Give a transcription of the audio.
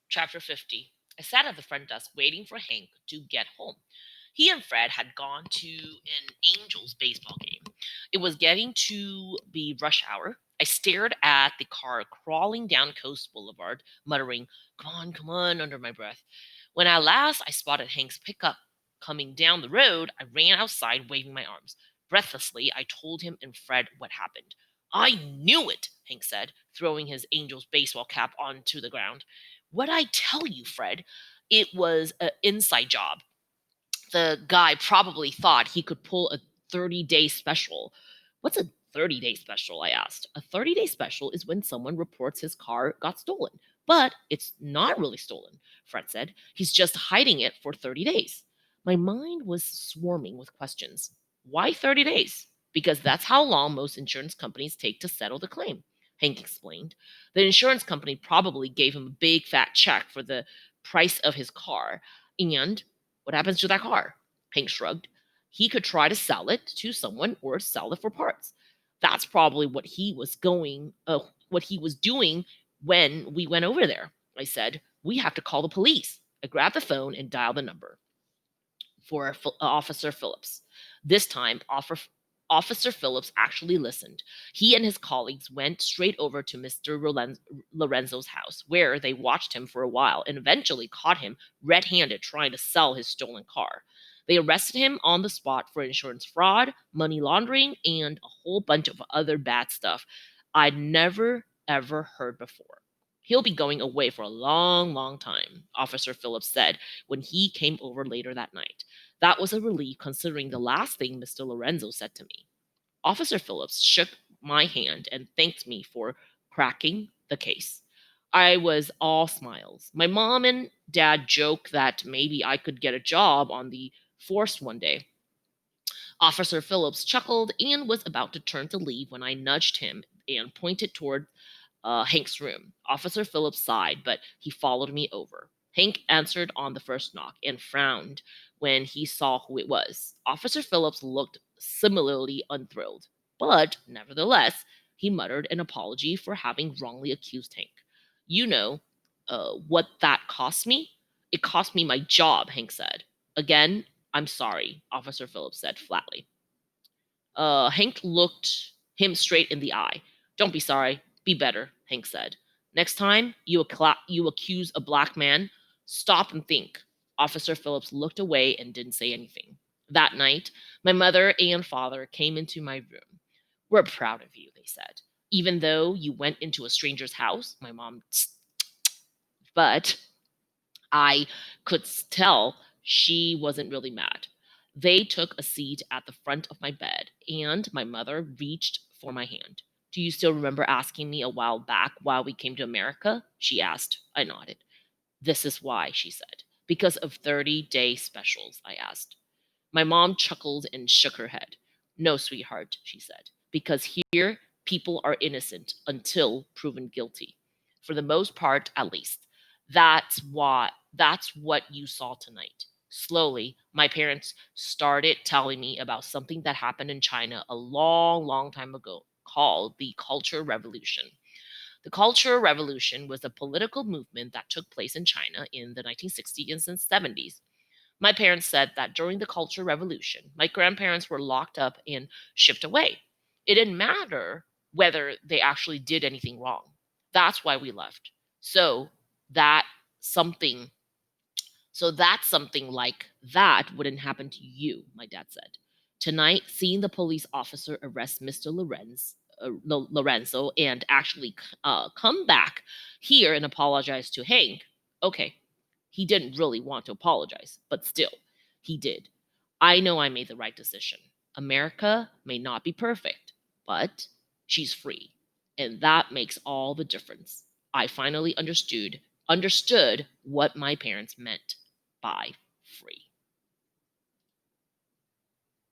Chapter 50. I sat at the front desk waiting for Hank to get home. He and Fred had gone to an Angels baseball game. It was getting to be rush hour. I stared at the car crawling down Coast Boulevard, muttering, come on, under my breath. When at last I spotted Hank's pickup coming down the road, I ran outside waving my arms. Breathlessly, I told him and Fred what happened. I knew it, Hank said, throwing his Angels baseball cap onto the ground. What I tell you, Fred, it was an inside job. The guy probably thought he could pull a 30-day special. What's a 30-day special? I asked. A 30-day special is when someone reports his car got stolen. But it's not really stolen, Fred said. He's just hiding it for 30 days. My mind was swarming with questions. Why 30 days? Because that's how long most insurance companies take to settle the claim, Hank explained. The insurance company probably gave him a big fat check for the price of his car. And what happens to that car? Hank shrugged. He could try to sell it to someone or sell it for parts. That's probably what he was doing when we went over there. I said, we have to call the police. I grabbed the phone and dialed the number for Officer Phillips. This time, Officer Phillips actually listened. He and his colleagues went straight over to Mr. Lorenzo's house, where they watched him for a while and eventually caught him red handed trying to sell his stolen car. They arrested him on the spot for insurance fraud, money laundering, and a whole bunch of other bad stuff I'd never, ever heard before. He'll be going away for a long, long time, Officer Phillips said when he came over later that night. That was a relief considering the last thing Mr. Lorenzo said to me. Officer Phillips shook my hand and thanked me for cracking the case. I was all smiles. My mom and dad joked that maybe I could get a job on the force one day. Officer Phillips chuckled and was about to turn to leave when I nudged him and pointed toward Hank's room. Officer Phillips sighed, but he followed me over. Hank answered on the first knock and frowned when he saw who it was. Officer Phillips looked similarly unthrilled, but nevertheless, he muttered an apology for having wrongly accused Hank. You know what that cost me? It cost me my job, Hank said. Again, I'm sorry, Officer Phillips said flatly. Hank looked him straight in the eye. Don't be sorry. Be better, Hank said. Next time you accuse a black man, stop and think. Officer Phillips looked away and didn't say anything. That night, my mother and father came into my room. We're proud of you, they said. Even though you went into a stranger's house, my mom, but I could tell she wasn't really mad. They took a seat at the front of my bed, and my mother reached for my hand. Do you still remember asking me a while back why we came to America? She asked. I nodded. This is why, she said. Because of 30-day specials, I asked. My mom chuckled and shook her head. No, sweetheart, she said. Because here, people are innocent until proven guilty. For the most part, at least. That's what you saw tonight. Slowly, my parents started telling me about something that happened in China a long, long time ago called the Cultural Revolution. The Cultural Revolution was a political movement that took place in China in the 1960s and 70s. My parents said that during the Cultural Revolution, my grandparents were locked up and shipped away. It didn't matter whether they actually did anything wrong. That's why we left. That something something like that wouldn't happen to you, my dad said. Tonight, seeing the police officer arrest Mr. Lorenzo and actually come back here and apologize to Hank, okay, he didn't really want to apologize, but still, he did. I know I made the right decision. America may not be perfect, but she's free, and that makes all the difference. I finally understood what my parents meant by free.